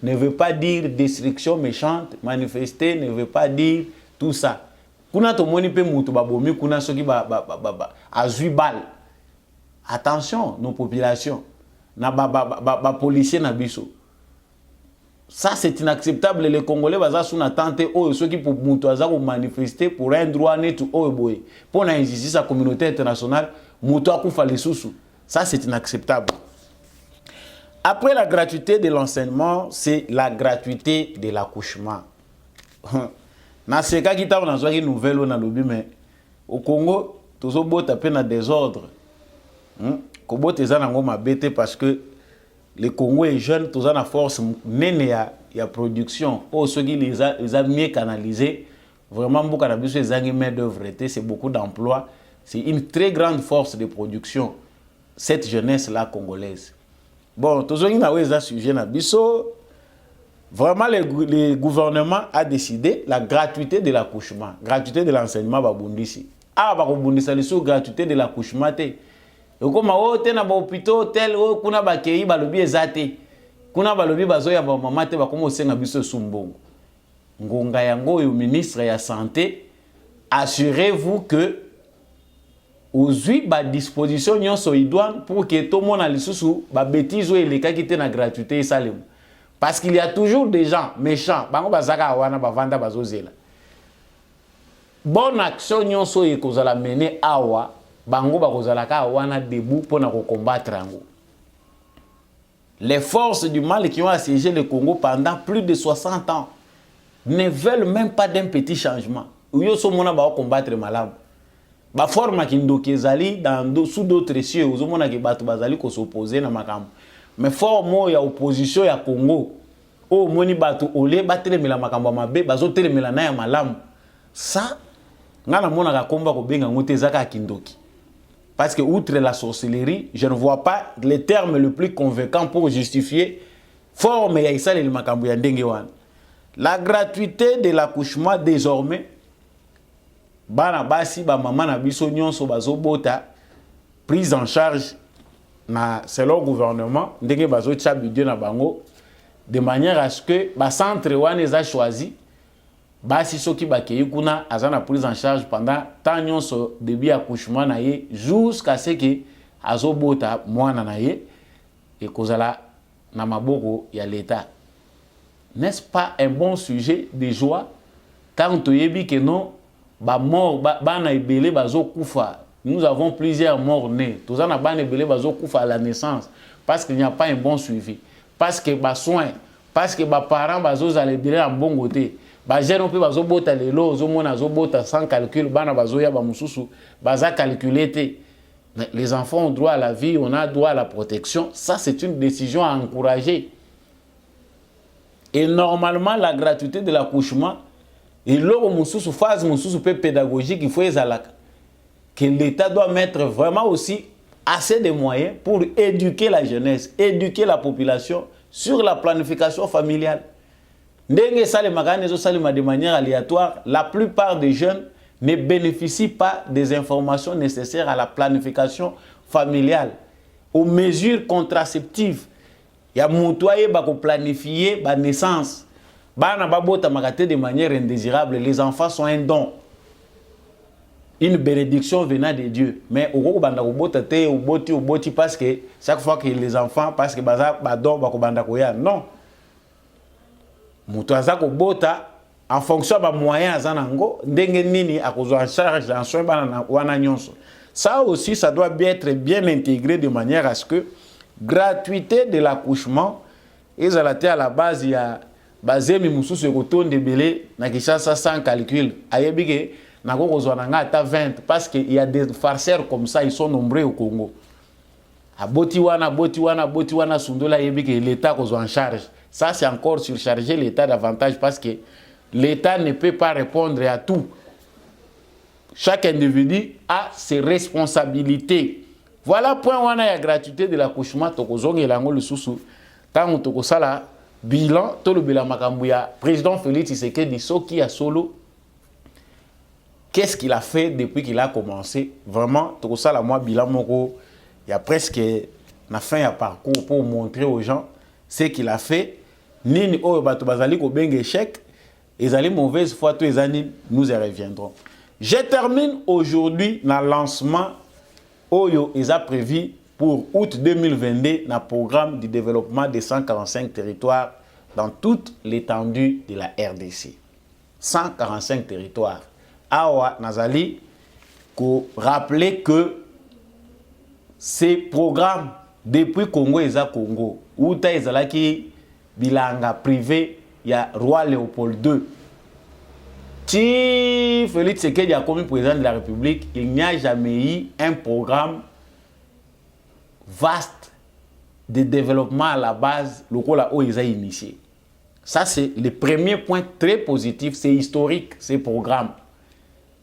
ne veut pas dire destruction méchante. Manifester ne veut pas dire tout ça. Kuna to moni pe mutu babomi kuna soki a 8 balles. Attention, nos populations. Na policiers na biso. Ça, c'est inacceptable. Les Congolais sont en attente. Ceux qui pour manifester pour un droit net pour insister la communauté internationale, ça, c'est inacceptable. Après la gratuité de l'enseignement, c'est la gratuité de l'accouchement. Dans ce cas, il y a une nouvelle mais au Congo, tout le monde a un désordre. Parce que le Congo est jeune, tout ça a force, il y a production. Ceux qui les a mieux canalisés, vraiment, beaucoup de main d'œuvre, c'est beaucoup d'emplois. C'est une très grande force de production, cette jeunesse-là congolaise. Bon, tout ça, il y a un sujet. Vraiment, le gouvernement a décidé la gratuité de l'accouchement, gratuité de l'enseignement. Ah, gratuité de l'accouchement. Comme on na hôpital tel kuna bakei balobi ezate kuna balobi bazoya ba mama te ba komo senga biso sumbongo ngonga yango yo ministre ya santé assurez-vous que uzui ba disposition nyonso idoine pour que tout le monde lisusu ba bêtise ou eleka kite na gratuité salem parce qu'il y a toujours des gens méchants bango bazaka wana bavanda bazozela bonne action nyonso ekozala mener awa bango bakozalaka wana debout pour combattre ango. Les forces du mal qui ont assiégé le Congo pendant plus de 60 ans ne veulent même pas d'un petit changement. Uyo so mona ba combattre malamu. Ba forma kindokezali dans sous d'autres cieux, uzo mona ke batu bazali ko s'opposer na makambo. Mais forme ya opposition ya Congo, o moni batu ole batelemela makambo mabe, bazo telemela na ya malamu. Ça ngana mona ka komba ko benga ngote zaka kindoki. Parce que, outre la sorcellerie, je ne vois pas les termes le plus convaincants pour justifier forme ya makambo ya ndenge wana. La gratuité de l'accouchement désormais bana basi ba maman na biso nyonso bazobota prise en charge na selon gouvernement ndenge bazo tia budget na bango de manière à ce que ba centre wana eza choisi basi soki bakei kuna azana prise en charge pendant temps nyonso début accouchement na ye jusqu'à ce que azobota mwana na ye et kozala na maboko ya l'état. N'est-ce pas un bon sujet de joie quand tu yebi que non ba mort bana ebele bazo kufa. Nous avons plusieurs morts nés. Tous en a bana ebele bazo kufa à la naissance parce qu'il n'y a pas un bon suivi, parce que ba soin, parce que ba parents bazo zalebele en bon côté. Ba jeune pe bazo bota lelo zo mona zo bota sans calcul bana bazo ya ba mususu baza calculer te. Les enfants ont droit à la vie, on a droit à la protection. Ça, c'est une décision à encourager. Et normalement, la gratuité de l'accouchement, et l'eau sous phase pédagogique, il faut que l'État doit mettre vraiment aussi assez de moyens pour éduquer la jeunesse, éduquer la population sur la planification familiale. De manière aléatoire, la plupart des jeunes ne bénéficient pas des informations nécessaires à la planification familiale, aux mesures contraceptives. Il y a montoyer bako planifier la naissance. Bana babota makate de manière indésirable. Les enfants sont un don, une bénédiction venant de Dieu. Mais au banda bota te ou boti parce que chaque fois que les enfants parce que baza badon bako banda koya non. Montoaza ko bota en fonction de moyens zanango ndenge nini akozwa en charge en soin bana wana nyonso. Ça aussi ça doit être bien intégré de manière à ce que gratuité de l'accouchement ezalate à la base ya bazemi mususu ekotonde belé na Kinshasa sans calcul ayebike nako kozwa nanga ata 20 parce que il y a des farceurs comme ça, ils sont nombreux au Congo. Boti wana sundola yebike l'état kozwa en charge. Ça c'est encore surcharger l'état davantage parce que l'État ne peut pas répondre à tout. Chaque individu a ses responsabilités. Voilà point où on a la gratuité de l'accouchement. Quand on a le bilan, tout le bilan Makambouya, président Félix Tshisekedi Soki a solo. Qu'est-ce qu'il a fait depuis qu'il a commencé? Vraiment, tout ça, moi, bilan moko, il y a presque la fin à parcours pour montrer aux gens ce qu'il a fait. Nini o batubazali ko beng échec. Et les mauvaises fois, tous les années, nous y reviendrons. Je termine aujourd'hui dans le lancement Oyo ils ont prévu pour août 2022 dans le programme de développement des 145 territoires dans toute l'étendue de la RDC. 145 territoires. Awa Nazali, pour rappeler que ces programmes, depuis Congo et Congo, où qui bilanga privé, il y a Roi Léopold II. Si Félix Tshisekedi a commis président de la République, il n'y a jamais eu un programme vaste de développement à la base, le rôle où ils ont initié. Ça, c'est le premier point très positif, c'est historique, ces programmes.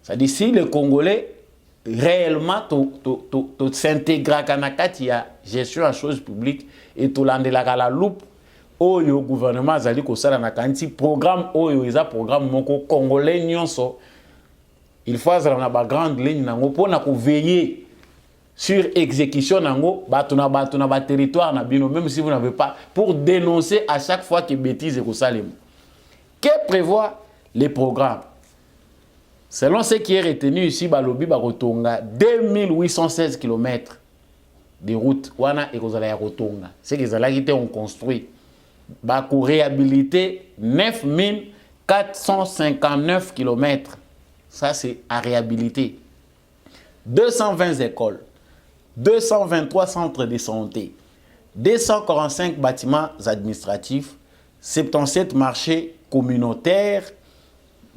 C'est-à-dire, si les Congolais réellement s'intègrent à la gestion en choses publiques et tout la loupe, Oyo gouvernement azali ko sala na kanti programme oyo eza programme moko congolais nyonso il faut azala na ba grande ligne nango pona ko veiller sur exécution nango bato na ba territoire na bino même si vous n'avez pas pour dénoncer à chaque fois que bêtise ko salem. Que prévoit les programmes? Selon ce qui est retenu ici balobi ba kotonga 2816 km de route wana ekozala ya kotonga. Ce que zala qui on construit Bakou réhabiliter 9459 km. Ça, c'est à réhabiliter. 220 écoles, 223 centres de santé, 245 bâtiments administratifs, 77 marchés communautaires,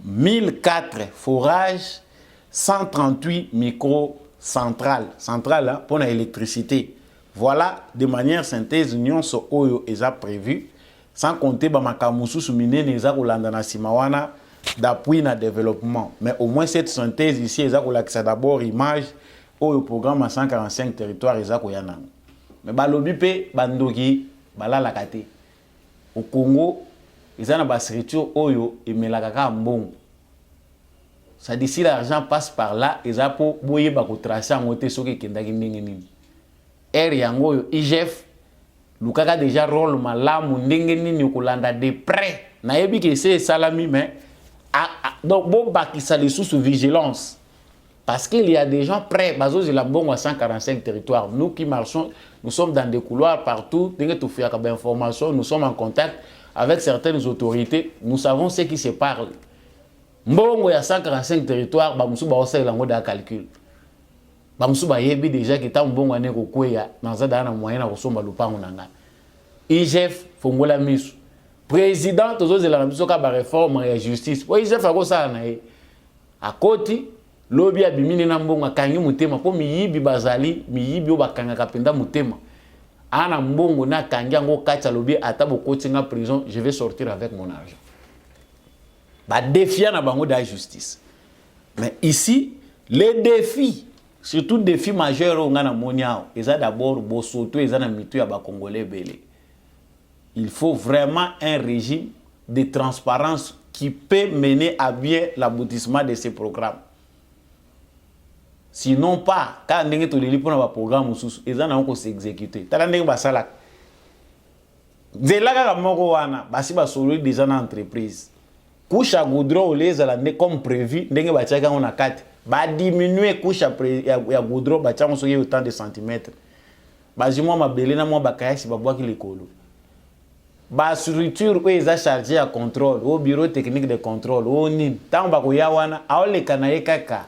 1004 forages, 138 micro-centrales. Centrales hein, pour l'électricité. Voilà, de manière synthèse, l'Union so oyo est prévu. Sans compter Bamakamusu Soumine Neza Kolandana Simawana d'appui na développement. Mais au moins cette synthèse ici, c'est d'abord image au programme à 145 territoires. Mais balobi pe bandoki balala kate. Au Congo, ils ont une structure oyo et melakaka mbong. Ça dit si l'argent passe par là, ils ont pour boyer ba ko tracer en côté ce qui kendaki ndenge nini. Yango yo IGF lukaka déjà rôle malamu ndenge nini kolanda de près. Na yebi que c'est salami mais donc bon bakisa les sous vigilance. Parce qu'il y a des gens prêts, bazo de la bombe à 145 territoires. Nous qui marchons, nous sommes dans des couloirs partout, nous sommes en contact avec certaines autorités, nous savons ce qui se parle. Mbongo ya 145 territoires, bamusu ba osa ilango da calcul. Bamusu ba yebi déjà que ta mbongo ane ko kweya naza da na moyen na kosomba lupango nanga. IGF fongola misu. Président tozo de la misu ka ba réforme ya justice. O IGF ako sala na ye. Akoti lobi abimini na mbongo akangi mutema po miyibi bazali, miyibi o bakanga kapenda mutema. Ana mbongo na kangi ngo kacha lobi atabo koti nga prison, je vais sortir avec mon argent. Bah défiant na bango de la justice. Mais ici, les défis, surtout défis majeurs au Ghana moniao, ils ont d'abord bosoto, ils ont un mitu à ba Congolais belé. Il faut vraiment un régime de transparence qui peut mener à bien l'aboutissement de ces programmes. Sinon pas, quand on est les pour un programme ils ont encore s'exécuter. T'as ndenge ba salak. Zelaka moko wana, basi ba solo des entreprises. Couche à goudron comme prévu, ndenge batiaka on a 4. Ba diminuer couche ya goudron batiaka on autant de centimètres. Ba jimo mabele na mo bakayasi ba boaki lekolo. Ba structure ko eza chargé à contrôle, au bureau technique de contrôle, au nin. Tant ba ko ya wana, aole kanaye kaka.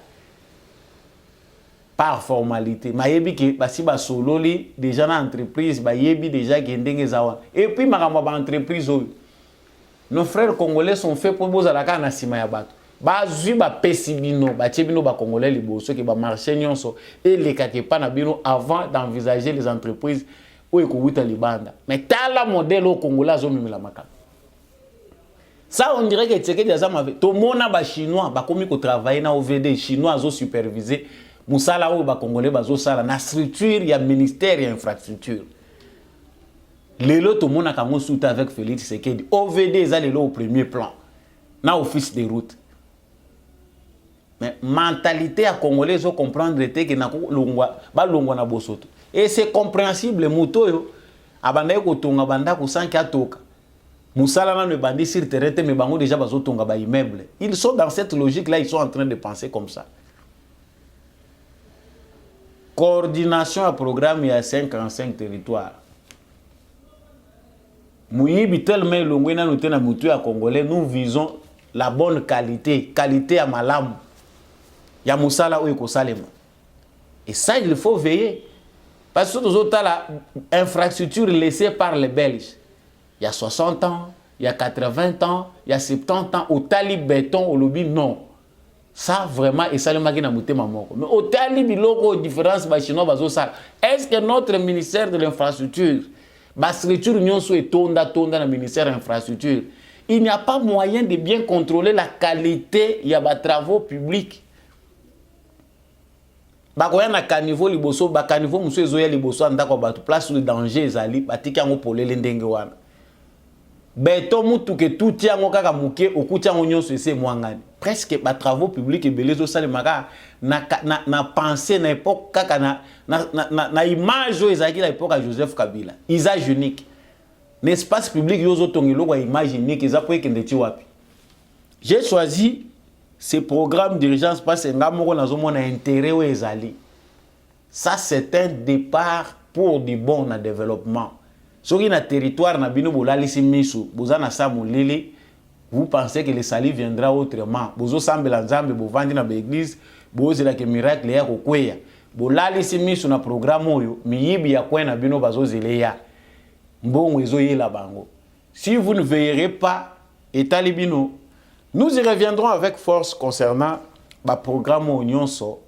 Par formalité. Ma yebi ke basi ba sololi déjà na entreprise, ba yebi déjà ke ndenge zawa. Et puis makamba ba entreprise oyo. Nos frères congolais sont faits pour boza la kana sima ya bato. Ba zui ba pesibino, ba tchebino ba congolais liboso ki ba marché nyonso et les kakepa na bino avant d'envisager les entreprises où ekouita libanda. Mais tala modèle au congolais zo mimila makaka. Ça on dirait que Tshisekedi azama to mona ba chinois ba komi ko travailler na OVD chinois zo superviser musala o ba congolais ba zo sala na structure ya ministère ya infrastructure. Lelo tout le monde a commencé avec Félix Tshisekedi. OVD est au premier plan. Na office des routes. Mais mentalité à Congolais, ils comprendre que na longwa ba longwa na bosoto. Et c'est compréhensible moto yo abanda ko tonga banda ko sanki atoka. Musala na ne bandi sur terrain mais bango déjà bazo tonga ba immeuble. Ils sont dans cette logique là, ils sont en train de penser comme ça. Coordination à programme il y a 55 territoires. Mouyibi tellement longwena nous tena mutu à Congolais, nous visons la bonne qualité à malam. Ya musala ou ekosalema. Et ça il faut veiller parce que nous autres la infrastructure laissée par les Belges. Il y a 60 ans, il y a 80 ans, il y a 70 ans au tali béton au lobby non. Ça vraiment et ça le magina mutema moko. Mais au tali biloko différence ba chinois bazo ça. Est-ce que notre ministère de l'infrastructure la structure nyonso est tonda na ministère de l'infrastructure. Il n'y a pas moyen de bien contrôler la qualité ya ba travaux publics. Ba koya na caniveau liboso ba caniveau muso ezoya liboso andako ba place de danger ezali batiki yango polele ndenge wana. Beto mutu ke tout yango kaka muke okuti yango nyonso ese mwangani. Presque ba travaux publics et belezo salemaka na pensée na époque kaka na image ezaki na époque à Joseph Kabila. Usage unique. L'espace public yozo tongelo kwa image unique ezapo ekende ti wapi. J'ai choisi ce programme d'urgence parce que ngamoko nazomona intérêt o ezali. Ça c'est un départ pour du bon développement. Soki na territoire na bino bolalisi misu, bozana sa molele. Vous pensez que le salut viendra autrement. Bozo sambela nzambe bovandi na l'église, bozo la que miracle ya kokweya. Bolali simi sur na programme oyo, miyibi ya kwena bino bazo zeleya. Mbongo ezo yela bango. Si vous ne veillerez pas etali bino, nous y reviendrons avec force concernant ba programme nyonso.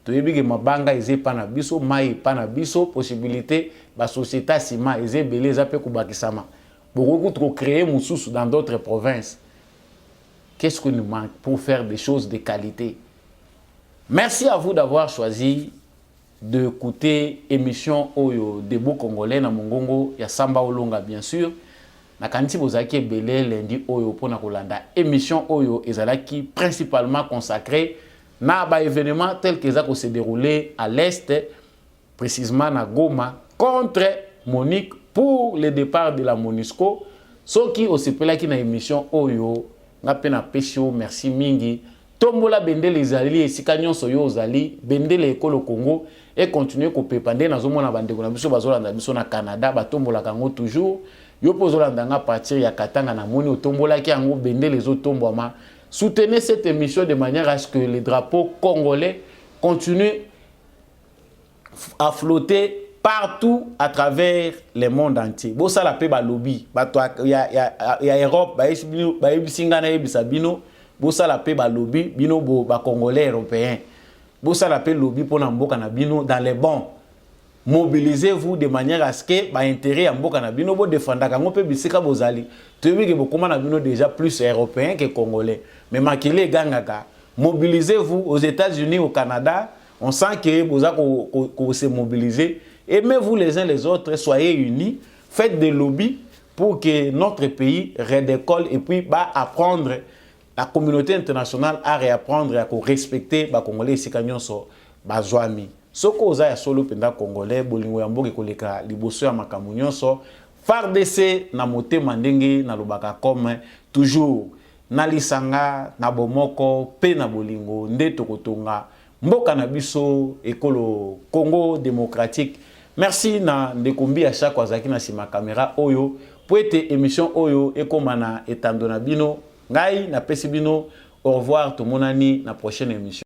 Toyebi ke mabanga eze pana biso, mai pana biso, possibilité ba société sima eze beleza pe kubakisama. Beaucoup trop créer Moussous dans d'autres provinces. Qu'est-ce que nous manque pour faire des choses de qualité? Merci à vous d'avoir choisi d'écouter l'émission Oyo Debout Congolais na Mongongo, ya Samba Olonga bien sûr. nakanisi bozaki ebele lundi oyo pona kolanda émission oyo ezalaki principalement consacrée na ba événement tel que ça se déroulé à l'est, précisément na Goma, contre Monique pour le départ de la MONUSCO. Ce qui aussi pela qui na émission oyo na pena pesio merci mingi tombola bendele ezali esika nyonso yo ozali bendele ekolo Congo et continuer ko pepande na zomona bandeko na biso bazolanda biso na Canada batombola kango toujours yo pozolanda nga partir ya Katanga na moni otombola ki yango bendele ezotombwama. Soutenez cette émission de manière à ce que les drapeaux congolais continuent à flotter partout à travers le monde entier. Bo ça la paix ba lobby, il y a Europe, ba ebisinga na ebisa bino, bo ça la paix ba lobby, bino bo ba congolais européens. Bo ça la paix lobby pour na mboka na bino dans les bons. Mobilisez-vous de manière à ce que ba intérêt ya mboka na bino bo défendaka ngope bisika bozali. Tebi ke bokoma na bino déjà plus européens que congolais. Mais makile gangaka, mobilisez-vous aux États-Unis, au Canada, on sent que vous avez se mobiliser. Aimez-vous les uns les autres, soyez unis, faites des lobbies pour que notre pays redécolle et puis apprendre, la communauté internationale à réapprendre à respecter les Congolais ici quand so bazwami. Soko oza ya solo penda Congolais, bolingo ya mboke koleka liboso ya makambo nyonso, FARDC na motema ndenge na lobaka comme toujours na lisanga na bomoko pe na bolingo nde tokotonga mboka na biso ekolo Congo démocratique. Merci na ndekombi à chaque wazaki na sima caméra oyo pour ete émission oyo ekomana etando na bino ngai na pesi bino au revoir to monani na prochaine émission.